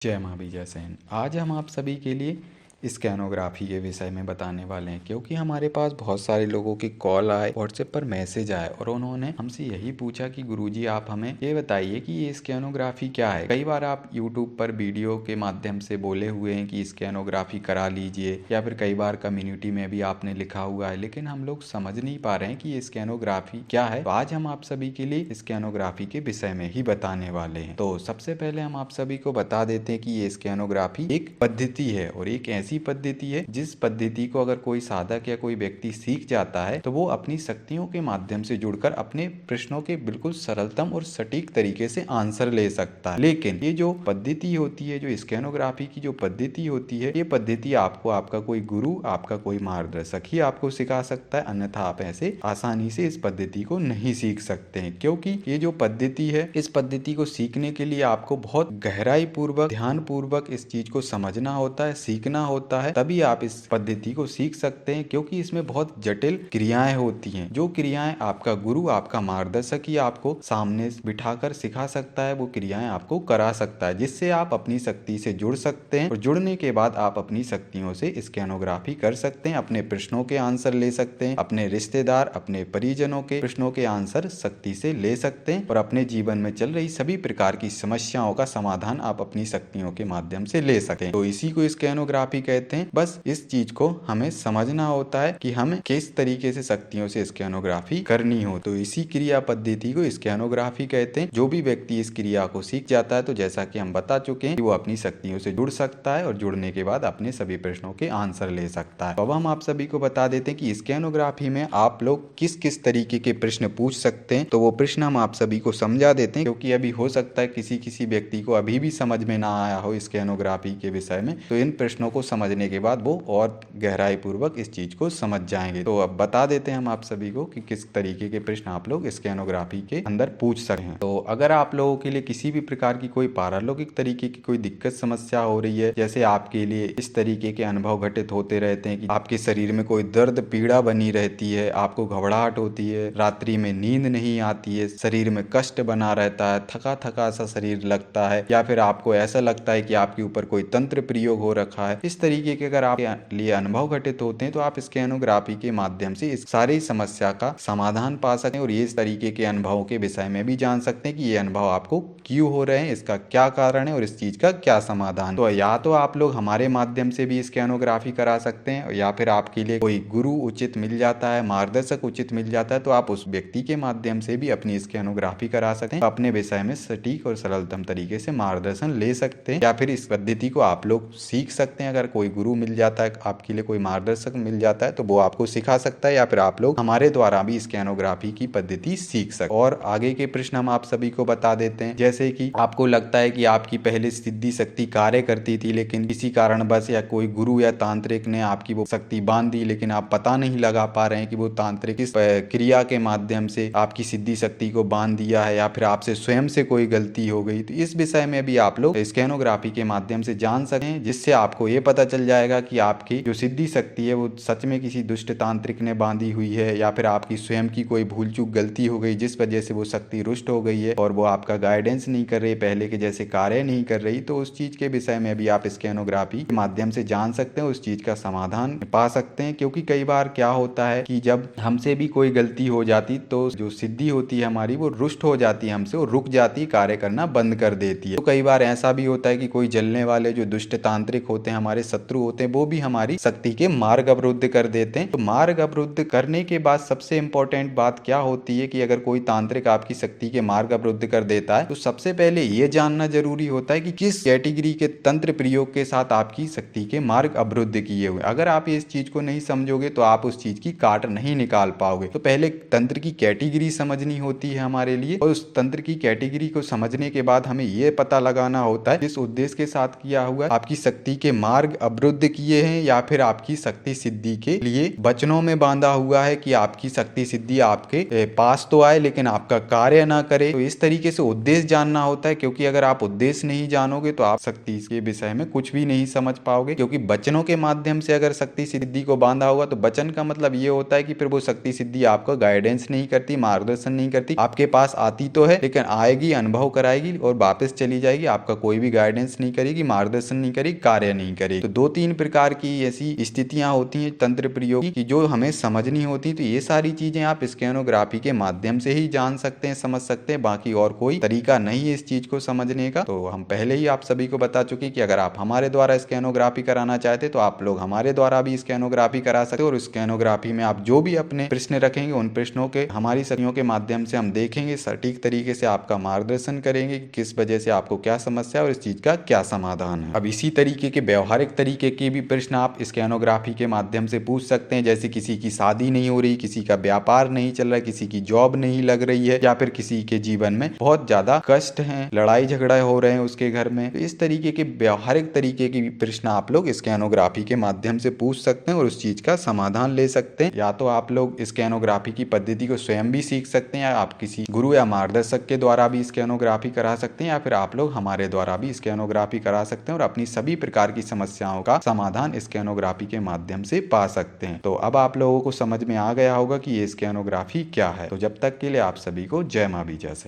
जय माँ विजय सेन। आज हम आप सभी के लिए स्कैनोग्राफी के विषय में बताने वाले हैं, क्योंकि हमारे पास बहुत सारे लोगों के कॉल आए, व्हाट्सएप पर मैसेज आए और उन्होंने हमसे यही पूछा कि गुरुजी आप हमें ये बताइए कि ये स्कैनोग्राफी क्या है। कई बार आप यूट्यूब पर वीडियो के माध्यम से बोले हुए हैं कि स्कैनोग्राफी करा लीजिए, या फिर कई बार कम्युनिटी में भी आपने लिखा हुआ है, लेकिन हम लोग समझ नहीं पा रहे हैं कि ये स्कैनोग्राफी क्या है। तो आज हम आप सभी के लिए स्कैनोग्राफी के विषय में ही बताने वाले हैं। तो सबसे पहले हम आप सभी को बता देते हैं कि ये स्कैनोग्राफी एक पद्धति है, और एक ऐसी पद्धति है जिस पद्धति को अगर कोई साधक या कोई व्यक्ति सीख जाता है तो वो अपनी शक्तियों के माध्यम से जुड़कर अपने प्रश्नों के बिल्कुल सरलतम और सटीक तरीके से आंसर ले सकता है। लेकिन ये जो पद्धति होती है, जो स्कैनोग्राफी की जो पद्धति होती है, ये पद्धति आपको आपका कोई गुरु, आपका कोई मार्गदर्शक ही आपको सिखा सकता है, अन्यथा आप ऐसे आसानी से इस पद्धति को नहीं सीख सकते हैं। क्योंकि ये जो पद्धति है, इस पद्धति को सीखने के लिए आपको बहुत गहराई पूर्वक, ध्यान पूर्वक इस चीज को समझना होता है, सीखना होता है, तभी आप इस पद्धति को सीख सकते हैं। क्योंकि इसमें बहुत जटिल क्रियाएं होती हैं, जो क्रियाएं आपका गुरु, आपका मार्गदर्शक ही आपको सामने बिठाकर सिखा सकता है, वो क्रियाएं आपको करा सकता है, जिससे आप अपनी शक्ति से जुड़ सकते हैं। और जुड़ने के बाद आप अपनी शक्तियों से स्कैनोग्राफी कर सकते हैं, अपने प्रश्नों के आंसर ले सकते हैं, अपने रिश्तेदार, अपने परिजनों के प्रश्नों के आंसर शक्ति से ले सकते हैं, और अपने जीवन में चल रही सभी प्रकार की समस्याओं का समाधान आप अपनी शक्तियों के माध्यम से ले सकते हैं। तो इसी को स्कैनोग्राफी कहते हैं। बस इस चीज को हमें समझना होता है कि हमें किस तरीके से शक्तियों से स्कैनोग्राफी करनी हो। तो इसी क्रिया पद्धति को स्कैनोग्राफी कहते हैं। जो भी व्यक्ति इस क्रिया को सीख जाता है, तो जैसा कि हम बता चुके हैं कि वो अपनी शक्तियों से जुड़ सकता है, और जुड़ने के बाद अपने सभी प्रश्नों के आंसर ले सकता है। तो अब हम आप सभी को बता देते हैं कि स्कैनोग्राफी में आप लोग किस किस तरीके के प्रश्न पूछ सकते हैं। तो वो प्रश्न हम आप सभी को समझा देते हैं, क्योंकि अभी हो सकता है किसी व्यक्ति को अभी भी समझ में ना आया हो स्कैनोग्राफी के विषय में। तो इन प्रश्नों को समझने के बाद वो और गहराई पूर्वक इस चीज को समझ जाएंगे। तो अब बता देते हैं हम आप सभी को कि किस तरीके के प्रश्न आप लोग स्कैनोग्राफी के अंदर पूछ सकते हैं। तो अगर आप लोगों के लिए किसी भी प्रकार की कोई पारलौकिक तरीके की कोई दिक्कत समस्या हो रही है, जैसे आपके लिए इस तरीके के अनुभव घटित होते रहते हैं कि आपके शरीर में कोई दर्द पीड़ा बनी रहती है, आपको घबराहट होती है, रात्रि में नींद नहीं आती है, शरीर में कष्ट बना रहता है, थका थका सा शरीर लगता है, या फिर आपको ऐसा लगता है कि आपके ऊपर कोई तंत्र प्रयोग हो रखा है, इस तरीके के अगर आपके लिए अनुभव घटित होते हैं, तो आप स्कैनोग्राफी के माध्यम से इस सारी समस्या का समाधान पा सकते हैं, और ये इस तरीके के अनुभवों के विषय में भी जान सकते हैं कि ये अनुभव आपको क्यों हो रहे हैं, इसका क्या कारण है और इस चीज का क्या समाधान। तो या तो आप लोग हमारे माध्यम से भी स्कैनोग्राफी करा सकते हैं, या फिर आपके लिए कोई गुरु उचित मिल जाता है, मार्गदर्शक उचित मिल जाता है, तो आप उस व्यक्ति के माध्यम से भी अपनी स्कैनोग्राफी करा सकते हैं, अपने विषय में सटीक और सरलतम तरीके से मार्गदर्शन ले सकते हैं। या फिर इस पद्धति को आप लोग सीख सकते हैं। अगर कोई गुरु मिल जाता है, आपके लिए कोई मार्गदर्शक मिल जाता है, तो वो आपको सिखा सकता है, या फिर आप लोग हमारे द्वारा भी स्कैनोग्राफी की पद्धति सीख सकते हैं। और आगे के प्रश्न हम आप सभी को बता देते हैं, जैसे कि आपको लगता है कि आपकी पहले सिद्धि शक्ति कार्य करती थी, लेकिन किसी कारणवश या कोई गुरु या तांत्रिक ने आपकी वो शक्ति बांध दी, लेकिन आप पता नहीं लगा पा रहे हैं कि वो तांत्रिक किस क्रिया के माध्यम से आपकी सिद्धि शक्ति को बांध दिया है, या फिर आपसे स्वयं से कोई गलती हो गई। तो इस विषय में भी आप लोग स्कैनोग्राफी के माध्यम से जान सकें, जिससे आपको ये पता चल जाएगा कि आपकी जो सिद्धि शक्ति है वो सच में किसी दुष्ट तांत्रिक ने बांधी हुई है, या फिर आपकी स्वयं की कोई भूल चूक गलती हो गई, जिस वजह से वो शक्ति रुष्ट हो गई है और वो आपका गाइडेंस नहीं कर रही, पहले के जैसे कार्य नहीं कर रही। तो उस चीज के विषय में भी आप स्कैनोग्राफी के माध्यम से जान सकते हैं, उस चीज का समाधान पा सकते हैं। क्योंकि कई बार क्या होता है कि जब हमसे भी कोई गलती हो जाती, तो जो सिद्धि होती है हमारी वो रुष्ट हो जाती है हमसे, और रुक जाती, कार्य करना बंद कर देती है। तो कई बार ऐसा भी होता है कि कोई जलने वाले जो दुष्ट तांत्रिक होते हैं, हमारे शत्रु होते हैं, वो भी हमारी शक्ति के मार्ग अवरुद्ध कर देते हैं। तो मार्ग अवरुद्ध करने के बाद सबसे इंपॉर्टेंट बात क्या होती है कि अगर कोई तांत्रिक आपकी शक्ति के मार्ग अवरुद्ध कर देता है, तो सबसे पहले ये जानना जरूरी होता है कि किस कैटेगरी के तंत्र प्रयोग के साथ आपकी शक्ति के मार्ग अवरुद्ध किए हुए। अगर आप इस चीज को नहीं समझोगे तो आप उस चीज की काट नहीं निकाल पाओगे। तो पहले तंत्र की कैटेगरी समझनी होती है हमारे लिए, और उस तंत्र की कैटेगरी को समझने के बाद हमें ये पता लगाना होता है किस उद्देश्य के साथ किया हुआ है, आपकी शक्ति के मार्ग अवरुद्ध किए हैं, या फिर आपकी शक्ति सिद्धि के लिए वचनों में बांधा हुआ है कि आपकी शक्ति सिद्धि आपके पास तो आए लेकिन आपका कार्य ना करे। तो इस तरीके से उद्देश्य जानना होता है, क्योंकि अगर आप उद्देश्य नहीं जानोगे तो आप शक्ति के विषय में कुछ भी नहीं समझ पाओगे। क्योंकि वचनों के माध्यम से अगर शक्ति सिद्धि को बांधा होगा तो वचन का मतलब ये होता है कि फिर वो शक्ति सिद्धि आपको गाइडेंस नहीं करती, मार्गदर्शन नहीं करती, आपके पास आती तो है लेकिन आएगी, अनुभव कराएगी और वापस चली जाएगी, आपका कोई भी गाइडेंस नहीं करेगी, मार्गदर्शन नहीं करेगी, कार्य नहीं करेगी। तो 2-3 प्रकार की ऐसी स्थितियां होती हैं तंत्र प्रयोग की जो हमें समझनी होती। तो ये सारी चीजें आप स्कैनोग्राफी के माध्यम से ही जान सकते हैं, समझ सकते हैं, बाकी और कोई तरीका नहीं है इस चीज को समझने का। तो हम पहले ही आप सभी को बता चुके कि अगर आप हमारे द्वारा स्कैनोग्राफी कराना चाहते तो आप लोग हमारे द्वारा भी स्कैनोग्राफी करा सकते हो। और स्कैनोग्राफी में आप जो भी अपने प्रश्न रखेंगे उन प्रश्नों के हमारी सखियों के माध्यम से हम देखेंगे, सटीक तरीके से आपका मार्गदर्शन करेंगे कि किस वजह से आपको क्या समस्या है और इस चीज का क्या समाधान है। अब इसी तरीके के व्यवहारिक तरीके के भी प्रश्न आप स्कैनोग्राफी के माध्यम से पूछ सकते हैं, जैसे किसी की शादी नहीं हो रही, किसी का व्यापार नहीं चल रहा, किसी की जॉब नहीं लग रही है, या फिर किसी के जीवन में बहुत ज्यादा कष्ट है, लड़ाई झगड़ा हो रहे हैं उसके घर में। तो इस तरीके के व्यवहारिक तरीके के भी प्रश्न आप लोग स्कैनोग्राफी के माध्यम से पूछ सकते हैं और उस चीज का समाधान ले सकते हैं। या तो आप लोग स्कैनोग्राफी की पद्धति को स्वयं भी सीख सकते हैं, या आप किसी गुरु या मार्गदर्शक के द्वारा भी स्कैनोग्राफी करा सकते हैं, या फिर आप लोग हमारे द्वारा भी स्कैनोग्राफी करा सकते हैं और अपनी सभी प्रकार की समस्याओं का समाधान स्कैनोग्राफी के माध्यम से पा सकते हैं। तो अब आप लोगों को समझ में आ गया होगा कि ये स्कैनोग्राफी क्या है। तो जब तक के लिए आप सभी को जय मां बीजा से।